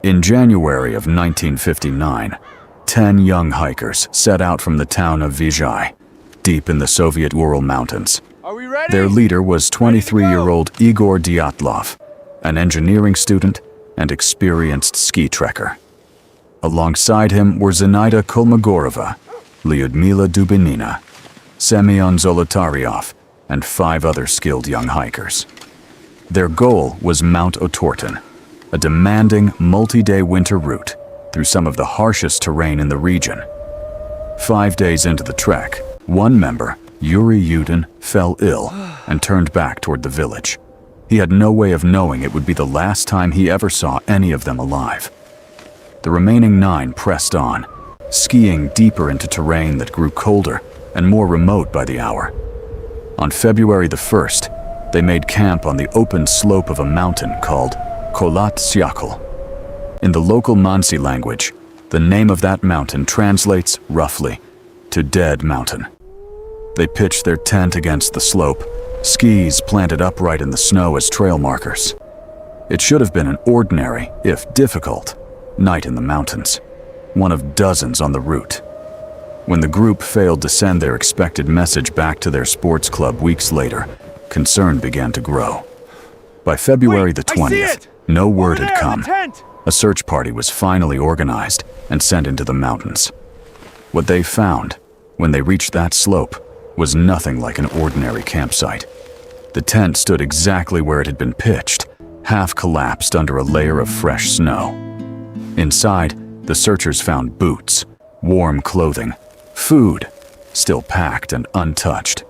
In January of 1959, 10 young hikers set out from the town of Vizhai, deep in the Soviet Ural Mountains. Are we ready? Their leader was 23-year-old Igor Dyatlov, an engineering student and experienced ski trekker. Alongside him were Zenaida Kolmogorova, Lyudmila Dubinina, Semyon Zolotaryov, and 5 other skilled young hikers. Their goal was Mount Otorten, a demanding, multi-day winter route through some of the harshest terrain in the region. 5 days into the trek, one member, Yuri Yudin, fell ill and turned back toward the village. He had no way of knowing it would be the last time he ever saw any of them alive. The remaining 9 pressed on, skiing deeper into terrain that grew colder and more remote by the hour. On February the 1st, they made camp on the open slope of a mountain called Kholat Syakhl. In the local Mansi language, the name of that mountain translates, roughly, to Dead Mountain. They pitched their tent against the slope, skis planted upright in the snow as trail markers. It should have been an ordinary, if difficult, night in the mountains, one of dozens on the route. When the group failed to send their expected message back to their sports club weeks later, concern began to grow. By February the 20th, no word had come. A search party was finally organized and sent into the mountains. What they found, when they reached that slope, was nothing like an ordinary campsite. The tent stood exactly where it had been pitched, half collapsed under a layer of fresh snow. Inside, the searchers found boots, warm clothing, food, still packed and untouched.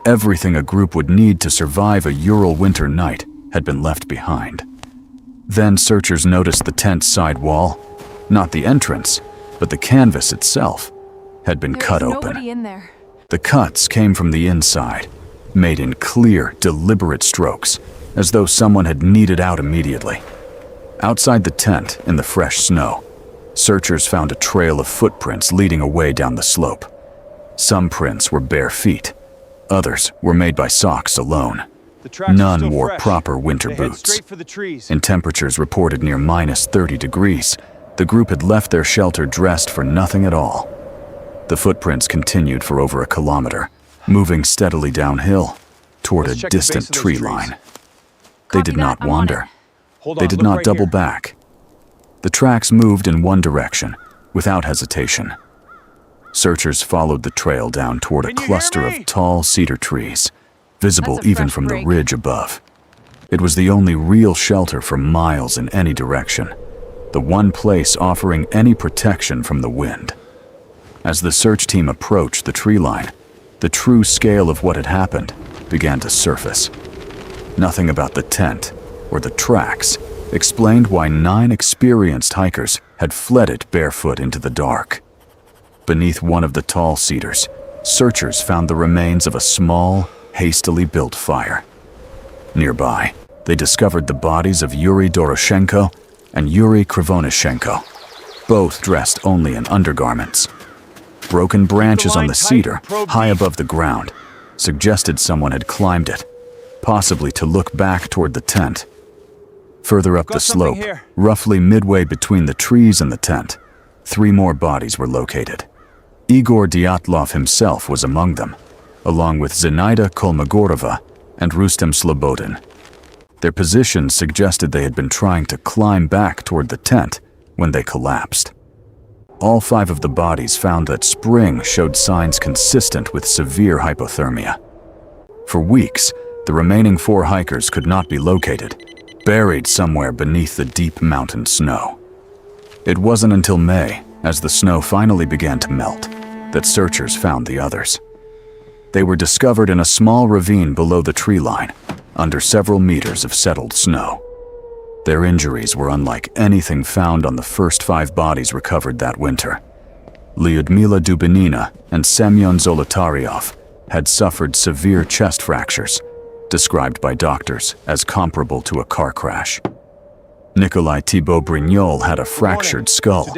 Everything a group would need to survive a Ural winter night had been left behind. Then searchers noticed the tent's side wall, not the entrance, but the canvas itself, had been cut open. Nobody in there. The cuts came from the inside, made in clear, deliberate strokes, as though someone had kneaded out immediately. Outside the tent, in the fresh snow, searchers found a trail of footprints leading away down the slope. Some prints were bare feet. Others were made by socks alone. None wore proper winter boots. In temperatures reported near -30 degrees, the group had left their shelter dressed for nothing at all. The footprints continued for over a kilometer, moving steadily downhill toward a distant tree line. They did not wander. They did not double back. The tracks moved in one direction, without hesitation. Searchers followed the trail down toward a cluster of tall cedar trees, visible even from the ridge above. It was the only real shelter for miles in any direction, the one place offering any protection from the wind. As the search team approached the tree line, the true scale of what had happened began to surface. Nothing about the tent or the tracks explained why 9 experienced hikers had fled it barefoot into the dark. Beneath one of the tall cedars, searchers found the remains of a small, hastily built fire. Nearby, they discovered the bodies of Yuri Doroshenko and Yuri Krivonishenko, both dressed only in undergarments. Broken branches on the cedar, high above the ground, suggested someone had climbed it, possibly to look back toward the tent. Further up the slope, roughly midway between the trees and the tent, 3 more bodies were located. Igor Dyatlov himself was among them, along with Zenaida Kolmogorova and Rustem Slobodin. Their positions suggested they had been trying to climb back toward the tent when they collapsed. All 5 of the bodies found that spring showed signs consistent with severe hypothermia. For weeks, the remaining 4 hikers could not be located, buried somewhere beneath the deep mountain snow. It wasn't until May, as the snow finally began to melt, that searchers found the others. They were discovered in a small ravine below the tree line, under several meters of settled snow. Their injuries were unlike anything found on the first 5 bodies recovered that winter. Lyudmila Dubinina and Semyon Zolotaryov had suffered severe chest fractures, described by doctors as comparable to a car crash. Nikolai Thibault Brignol had a fractured skull,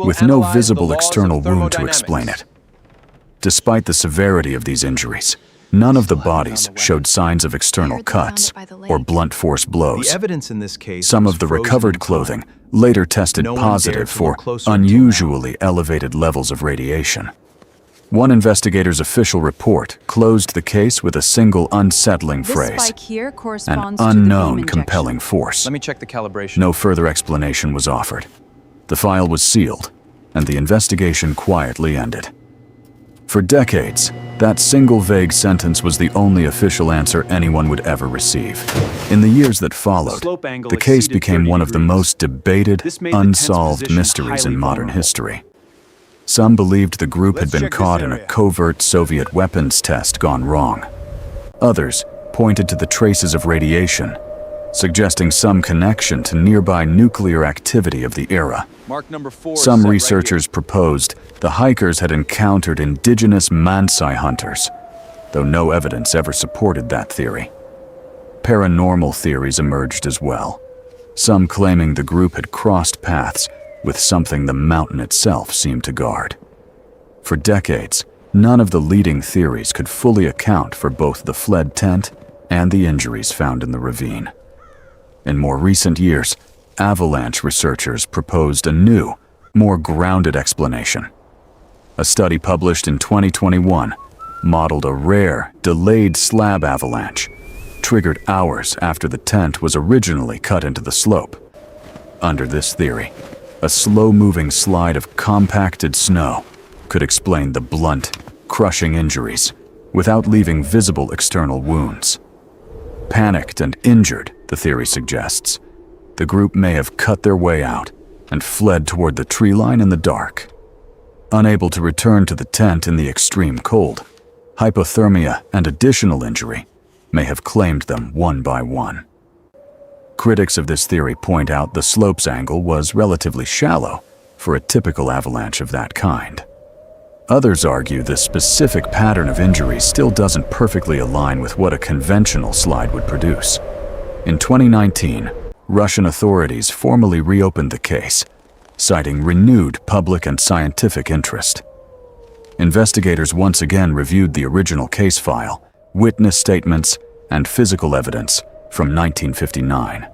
with no visible external wound to explain it. Despite the severity of these injuries, None of the bodies showed signs of external cuts or blunt force blows. The evidence in this case Some was of the frozen recovered in time. clothing later tested No one dared positive to for look closer until unusually elevated levels of radiation. One investigator's official report closed the case with a single unsettling This phrase: spike here an corresponds to the beam unknown injection. compelling force. Let me check the calibration. No further explanation was offered. The file was sealed, and the investigation quietly ended. For decades, that single vague sentence was the only official answer anyone would ever receive. In the years that followed, the case became one of the most debated, unsolved mysteries in modern history. Some believed the group had been caught in a covert Soviet weapons test gone wrong. Others pointed to the traces of radiation, suggesting some connection to nearby nuclear activity of the era. Mark number 4. Some researchers proposed the hikers had encountered indigenous Mansai hunters, though no evidence ever supported that theory. Paranormal theories emerged as well, some claiming the group had crossed paths with something the mountain itself seemed to guard. For decades, none of the leading theories could fully account for both the fled tent and the injuries found in the ravine. In more recent years, avalanche researchers proposed a new, more grounded explanation. A study published in 2021 modeled a rare, delayed slab avalanche, triggered hours after the tent was originally cut into the slope. Under this theory, a slow-moving slide of compacted snow could explain the blunt, crushing injuries without leaving visible external wounds. Panicked and injured, the theory suggests, the group may have cut their way out and fled toward the tree line in the dark. Unable to return to the tent in the extreme cold, hypothermia and additional injury may have claimed them one by one. Critics of this theory point out the slope's angle was relatively shallow for a typical avalanche of that kind. Others argue the specific pattern of injuries still doesn't perfectly align with what a conventional slide would produce. In 2019, Russian authorities formally reopened the case, citing renewed public and scientific interest. Investigators once again reviewed the original case file, witness statements, and physical evidence from 1959.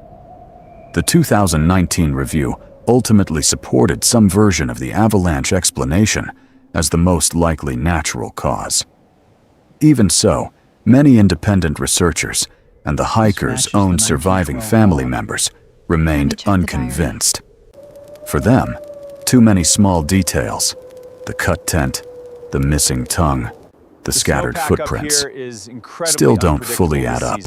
The 2019 review ultimately supported some version of the avalanche explanation as the most likely natural cause. Even so, many independent researchers and the hikers' own surviving family members remained unconvinced. For them, too many small details, the cut tent, the missing tongue, the scattered footprints, still don't fully add up.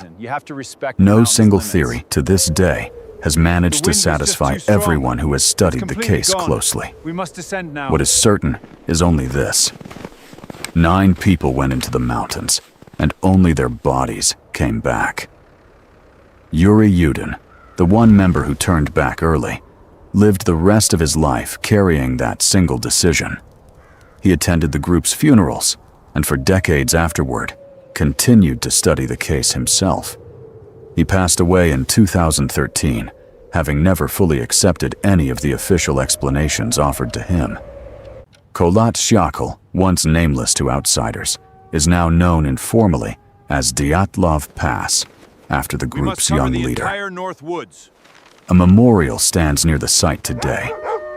No single theory to this day has managed to satisfy everyone who has studied the case closely. What is certain is only this: 9 people went into the mountains, and only their bodies came back. Yuri Yudin, the one member who turned back early, lived the rest of his life carrying that single decision. He attended the group's funerals, and for decades afterward, continued to study the case himself. He passed away in 2013, having never fully accepted any of the official explanations offered to him. Kholat Syakhl, once nameless to outsiders, is now known informally as Dyatlov Pass, after the group's young leader. A memorial stands near the site today,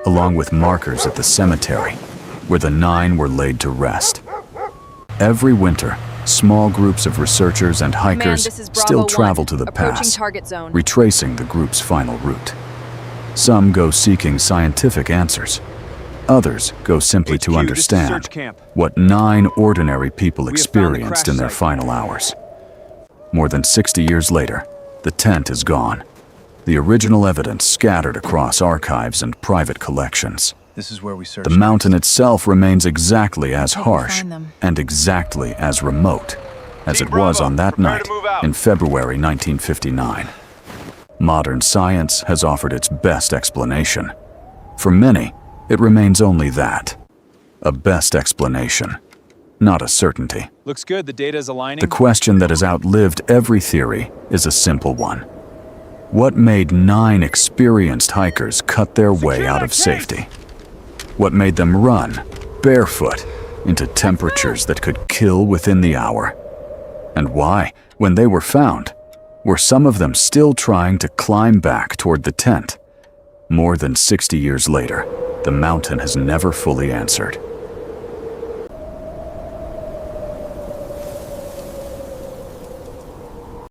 along with markers at the cemetery, where the 9 were laid to rest. Every winter, small groups of researchers and hikers still travel to the pass, retracing the group's final route. Some go seeking scientific answers. Others go simply to understand what 9 ordinary people experienced in their final hours. More than 60 years later, the tent is gone. The original evidence scattered across archives and private collections. This is where we search. The mountain itself remains exactly as harsh and exactly as remote as it was on that night in February 1959. Modern science has offered its best explanation. For many, it remains only that: a best explanation, not a certainty. Looks good, the data is aligning. The question that has outlived every theory is a simple one. What made 9 experienced hikers cut their way out of safety? What made them run, barefoot, into temperatures that could kill within the hour? And why, when they were found, were some of them still trying to climb back toward the tent? More than 60 years later, the mountain has never fully answered.